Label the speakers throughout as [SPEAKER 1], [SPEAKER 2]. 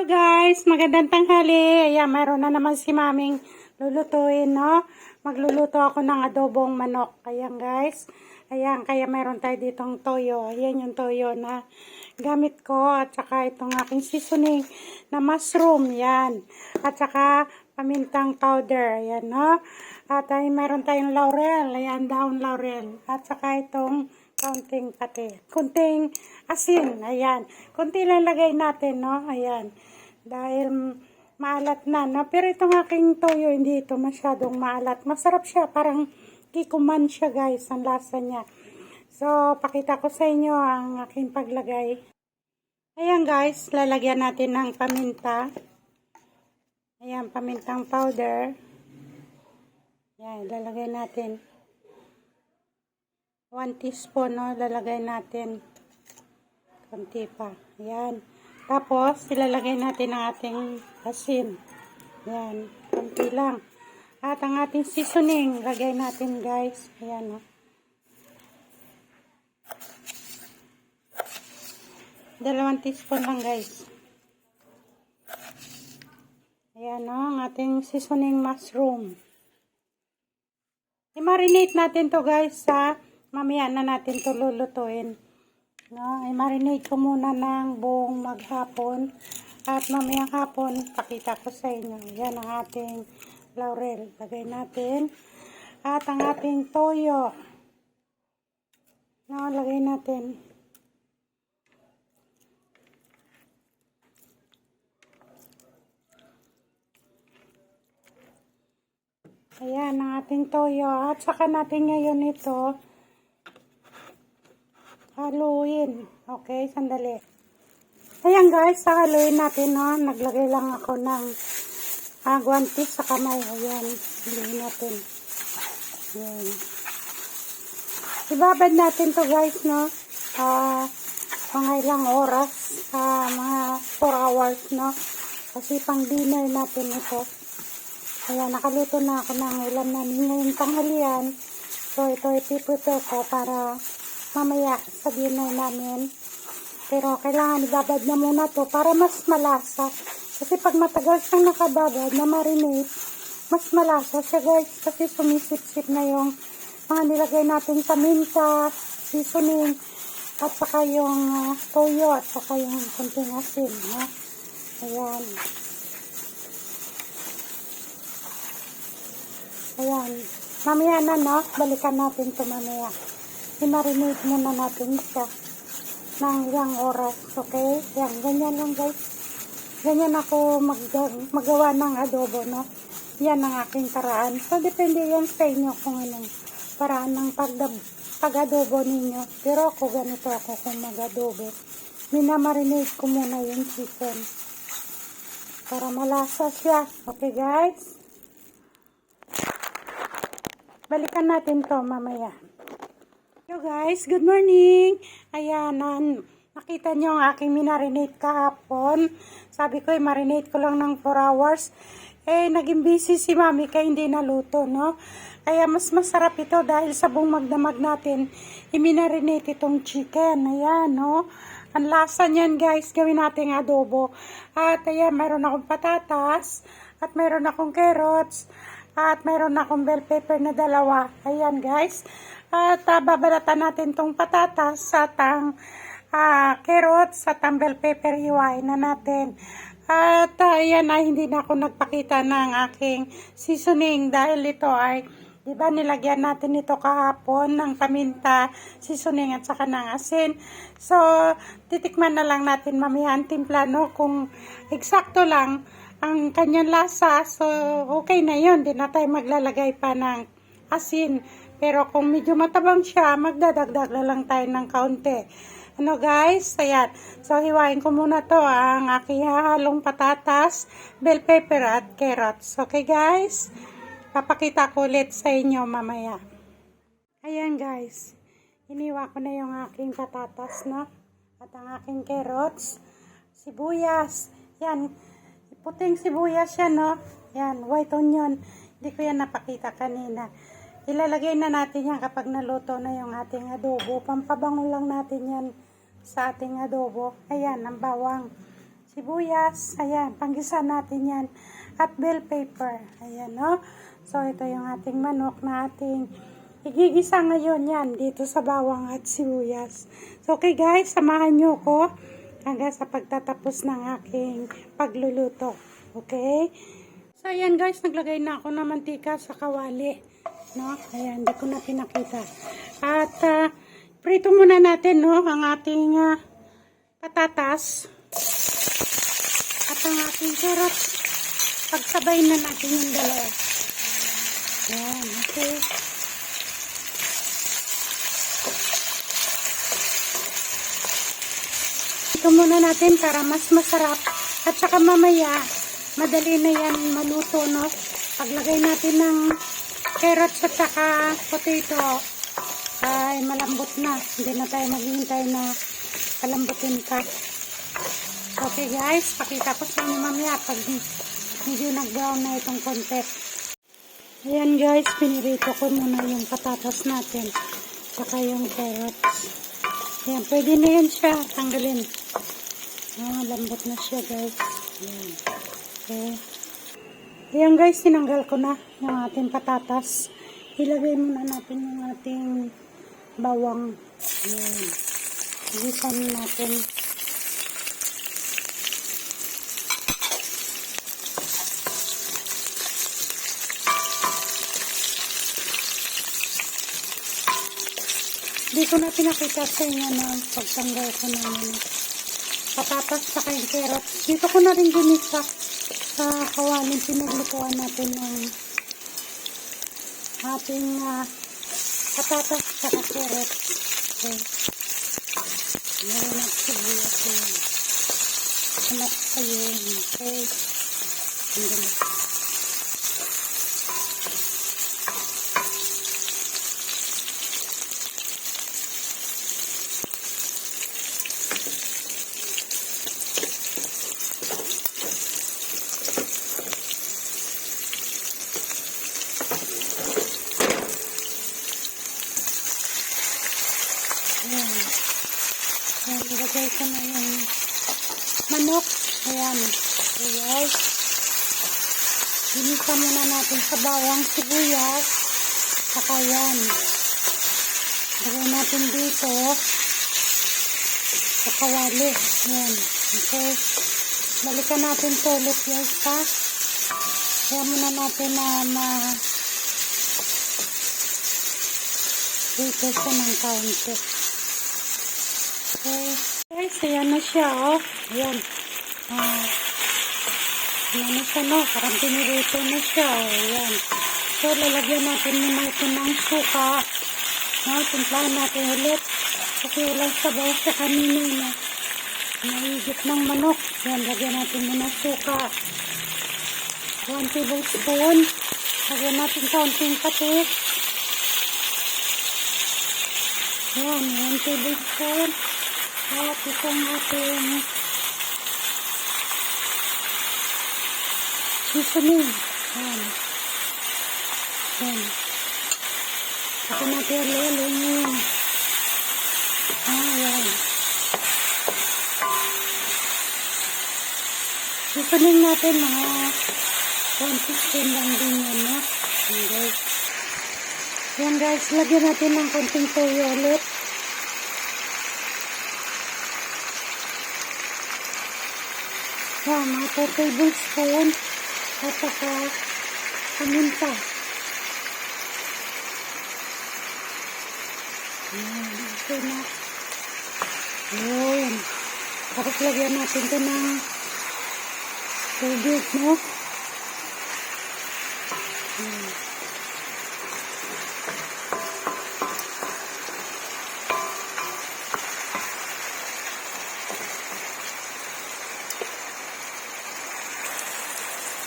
[SPEAKER 1] Hello guys, magandang tanghali. Ayan, mayroon na naman si maming lulutuin, no? Magluluto ako ng adobong manok. Ayan guys. Ayan, kaya mayroon tayo ditong toyo. Ayan yung toyo na gamit ko. At saka itong aking seasoning na mushroom. Yan. At saka pamintang powder. Ayan, no? At ay mayroon tayong laurel. Ayan, daon laurel. At saka itong kunting asin, ayan. Kunti lang lagay natin, no? Ayan. Dahil maalat na, no? Pero itong aking toyo, hindi ito masyadong maalat. Masarap siya, parang kikuman siya, guys, ang lasa niya. So, pakita ko sa inyo ang aking paglagay. Ayan, guys, lalagyan natin ng paminta. Ayan, pamintang powder. Ayan, lalagay natin. 1 teaspoon, no? Lalagay natin. Kunti pa. Ayan. Tapos, ilalagay natin ang ating asin. Ayan. Kunti lang. At ang ating seasoning, lagay natin, guys. Ayan, no? 2 teaspoon lang, guys. Ayan, no? Ang ating seasoning mushroom. I-marinate natin to, guys, sa mamaya na natin ito lulutuin. No, i-marinate ko muna ng buong maghapon. At mamayang hapon, pakita ko sa inyo. Yan ang ating laurel. Lagay natin. At ang ating toyo. No, lagay natin. Ayan ang ating toyo. At saka natin ngayon ito haluin. Okay, sandali. Ayan guys, haluin natin, no. Naglagay lang ako ng guwantes sa kamay. Ayan, haluin natin. Ayan. Ibabad natin to guys, no. Mga ilang oras, mga 4 hours, no. Kasi pang dinner natin ito. Ayan, nakaluto na ako ng ulam namin ngayong tanghalian. So, ito ipiprepare ko para mamaya sa dinner namin. Pero kailangan ibabad na muna to para mas malasa. Kasi pag matagal siyang nakababad na marinate, mas malasa siya guys. Kasi sumisip-sip na yung mga nilagay natin paminta, seasoning, at saka yung toyo, at saka yung kunting asin. Ha? Ayan. Ayan. Mamaya na, no? Balikan natin to mamaya. I-marinate muna natin siya ng ilang oras, okay? Yan, ganyan lang guys. Ganyan ako magawa ng adobo, no? Yan ang aking paraan. So, depende yan sa inyo kung anong paraan ng pag-adobo ninyo. Pero ako, ganito ako kung mag-adobo. Minamarinate ko muna yung chicken para malasa siya. Okay, guys? Balikan natin to mamaya. Hello guys, good morning. Ayan, nakita nyo ang aking minarinate kahapon. Sabi ko, marinate ko lang ng 4 hours. Naging busy si mami kaya hindi naluto, no? Kaya mas masarap ito dahil sa buong magdamag natin, i-marinate itong chicken. Ayan, no? Ang lasa niyan guys, gawin natin adobo. At ayan, mayroon akong patatas, at mayroon akong carrots, at mayroon akong bell pepper na 2. Ayan guys. At babalatan natin tong patatas at ang carrots at ang bell pepper, iwain na natin. At ayan ay hindi na ako nagpakita ng aking seasoning dahil ito ay, di ba nilagyan natin ito kahapon ng paminta, seasoning at saka ng asin. So, titikman na lang natin mamaya ang timpla, no? Kung eksakto lang ang kanyang lasa, so okay na yun. Di na tayo maglalagay pa ng asin. Pero kung medyo matabang siya, magdadagdag na lang tayo ng kaunti. Ano guys? Ayan. So, hiwain ko muna to ang aking hahalong patatas, bell pepper at carrots. Okay guys? Papakita ko ulit sa inyo mamaya. Ayan guys. Hiniwa ko na yung aking patatas, no? At ang aking carrots. Sibuyas. Yan. Puting sibuyas yan, no? Yan. White onion. Hindi ko yan napakita kanina. Ilalagay na natin yan kapag naluto na yung ating adobo. Pampabango lang natin yan sa ating adobo. Ayan, ang bawang. sibuyas, ayan, panggisa natin yan, at bell pepper, ayan, no? So, ito yung ating manok na ating igigisa ngayon yan, dito sa bawang at sibuyas. So, okay guys, samahan nyo ko hanggang sa pagtatapos ng aking pagluluto, okay? So, ayan guys, naglagay na ako ng mantika sa kawali, no? Ayan, hindi ko na pinakita. At, prito muna natin, no, ang ating patatas at ang ating carrots. Pagsabay na natin yung dalawa. Ayan, okay. Ito muna natin para mas masarap. At saka mamaya, madali na yan maluto, no? Paglagay natin ng carrots at saka potato, ay malambot na. Hindi na tayo maghihintay na palambutin ka. Okay guys, pakita ko sa inyo mamaya pag medyo nag-brown na itong konti. Ayan guys, pinirito ko muna yung patatas natin. Saka yung carrots. Ayan, pwede na yan siya. Tanggalin. Lambot na siya guys. Ayan. Okay. Ayan guys, tinanggal ko na yung ating patatas. Ilagay muna natin yung ating bawang. Ayan. Gisan natin. Hindi ko na pinakita sa inyo na pagtanggal ko ng patatas sa yung carrots. Dito ko na rin ginisa sa kawaling pinaglutuan natin ng ating patatas sa carrots. Okay. Meron at sibuyas yun. Anak kayo. Okay. Andali. Ayan. Ayan, ilagay ko na yung manok. Ayan. Okay guys. Ginisa muna natin sa bawang sibuyas. Saka yan. Lagay natin dito sa kawali. Ayan. Okay. Balikan natin ito ulit guys ha. Kaya muna natin na dito siya ng kaunti. Okay. Guys, ayan na siya, oh. Ayan. Ayan na siya, no? Parang pinirito na siya, oh. Ayan. So, lalagyan natin muna ito ng suka. No? Timplahan natin ulit. Kasi walang sabaw sa kanina, no? Mahigit ng manok. Ayan, lagyan natin muna suka. 1 tablespoon. Lagyan natin kaunting patis. Ayan, 1 tablespoon. At itong ating seasoning. Ayan. Ayan. Saka natin lalungin. Ayan. Seasoning natin mga 1 teaspoon lang din yan, no? Ayan guys. Ayan guys, lagyan natin ng konting toyo ulit. Ayan, mga 2 tablespoon. At saka paminta. Ayan, okay na. Ayan. Tapos lagyan natin ito ng tubig, no? Ayan.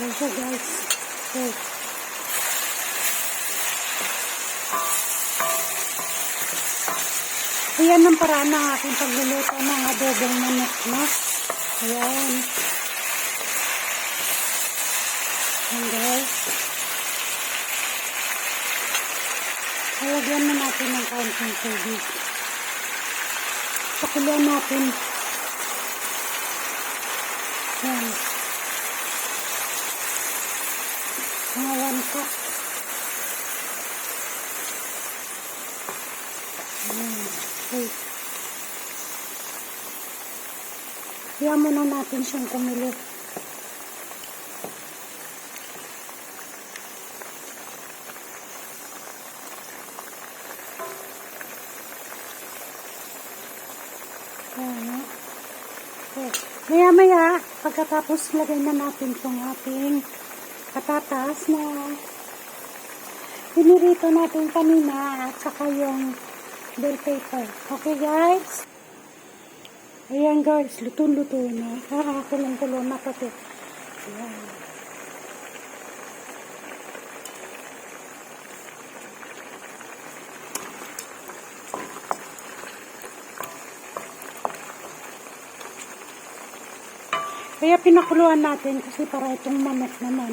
[SPEAKER 1] Ayan siya guys. Okay. Ayan ang paraan ng aking pagluluto ng adobong manok, no? Ayan. Ayan guys. Lalagyan na natin ng kaunting tubig. Pakuloan natin. Yan. Mga 1 cup. Yan. Okay. Kaya muna natin siyang kumulo. Ayan. Okay. Maya-maya, pagkatapos lagay na natin itong ating patatas na pinirito natin kanina at saka yung bell pepper. Okay guys? Ayan guys, luto-luto na. Kulong-kulong na pati. Ayan. Kaya pinakuluan natin kasi para itong manok naman.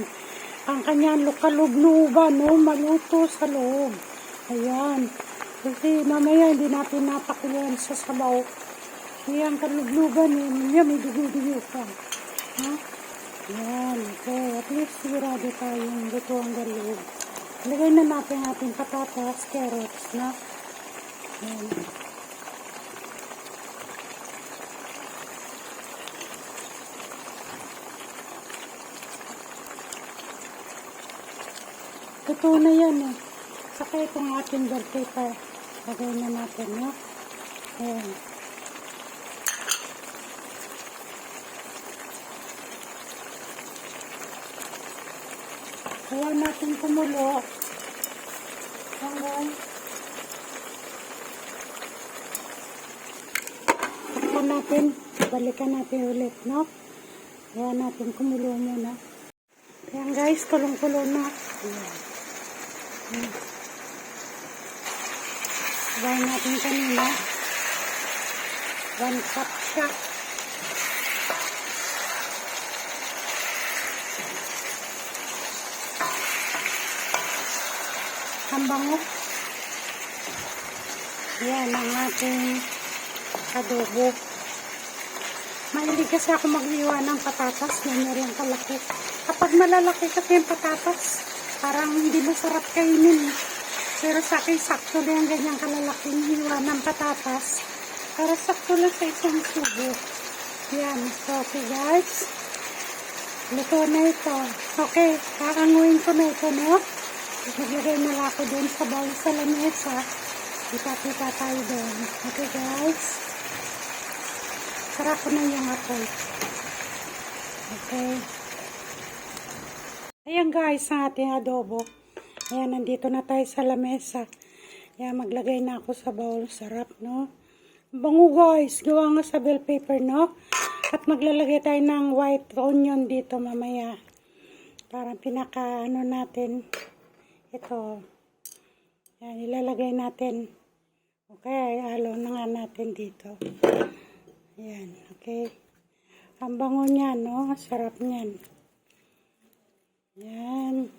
[SPEAKER 1] Ang kanyang kalubluban, no, maluto sa loob. Ayan. Kasi mamaya hindi natin napakuluan sa sabaw. Kaya ang kalubluban, may dugo-dugo pa. Ha? Ayan. Okay. At least sigurado tayong luto ang galoob. Lagay na natin ating patatas, carrots, na. Ayan. Totoo na yan, eh. Saka itong ating bell pepper. Lagay na natin, no? Ayan. Kaya natin kumulo. Hanggang takpan natin. Balikan natin ulit, no? Kaya natin kumulo muna. Ayan guys, kulong-kulo na. Ayan. Gawin natin kanina 1 cup siya. Ang bango. Yan ang ating adobo. Mahilig kasi ako mag-iwa ng patatas na meron kalaki. Kapag malalaki kasi yung patatas, parang hindi masarap kainin. Pero sa akin, sakto lang ganyang kalalaking hiwa ng patatas. Para sakto lang sa isang subo. Yan. So, okay guys. Luto na ito. Okay. Kakanguin ko na ito, no? Maglagay na ako doon sa bowl sa lamesa. Kita-kita tayo doon. Okay guys. Sarap ko na yung apoy. Okay. Ayan guys, ang ating adobo. Ayan, nandito na tayo sa lamesa. Ayan, maglagay na ako sa bowl. Sarap, no? Bango guys. Gawa nga sa bell pepper, no? At maglalagay tayo ng white onion dito mamaya. Para pinaka, ano natin. Ito. Ayan, ilalagay natin. Okay, halo na nga natin dito. Ayan, okay. Ang bango niyan, no? Sarap niyan. Ayan.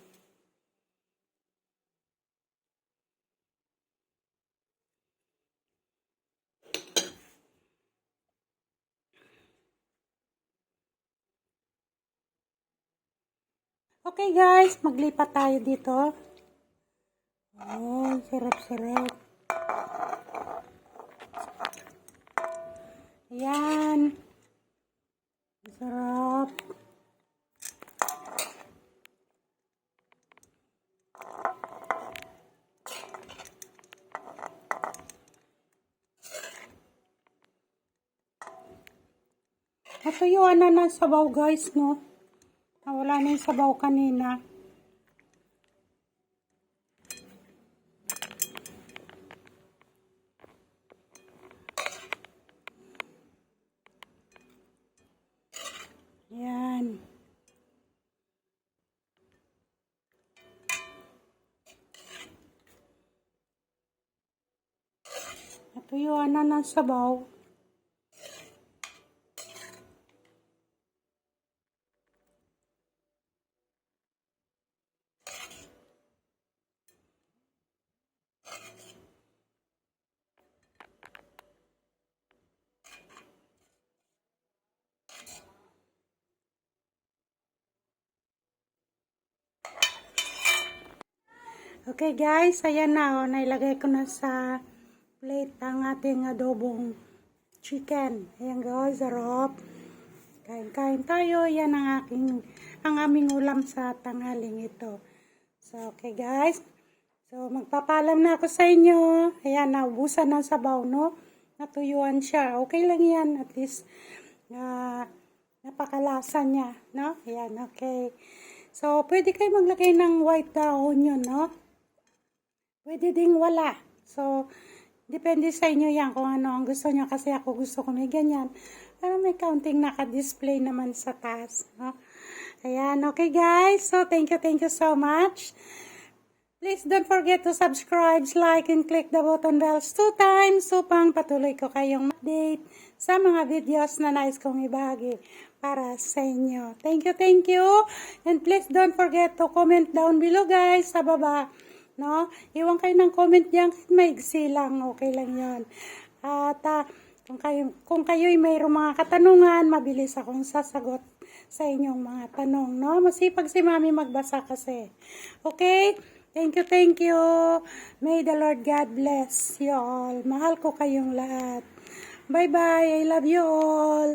[SPEAKER 1] Okay guys, maglipat tayo dito. Oh, sarap-sarap. Ayan. Sarap. Natuyuan na ng sabaw guys, no? Nawala na yung sabaw kanina. Yan. Natuyuan na ng sabaw. Okay guys, ayan na nailagay ko na sa plate ang ating adobong chicken. Ayan guys, sarap. Kain-kain tayo. Yan ang aming ulam sa tanghaling ito. So, okay guys. So, magpapalam na ako sa inyo. Ayan, naubusan ng sabaw, no? Natuyuan siya. Okay lang yan. At least, napakalasa niya, no? Ayan, okay. So, pwede kayo maglagay ng white onion, no? Pwede ding wala. So, depende sa inyo yan kung ano ang gusto nyo. Kasi ako gusto ko may ganyan. Para may counting naka-display naman sa taas. No? Ayan. Okay guys. So, thank you so much. Please don't forget to subscribe, like, and click the button bells 2 times upang patuloy ko kayong update sa mga videos na nais kong ibahagi para sa inyo. Thank you. And please don't forget to comment down below guys sa baba. No? Iwan kayo ng comment diyan kahit maigsi lang, okay lang 'yon. At kung kayo'y mayroong mga katanungan, mabilis akong sasagot sa inyong mga tanong, no? Masipag si Mami magbasa kasi. Okay? Thank you. May the Lord God bless you all. Mahal ko kayong lahat. Bye-bye. I love you all.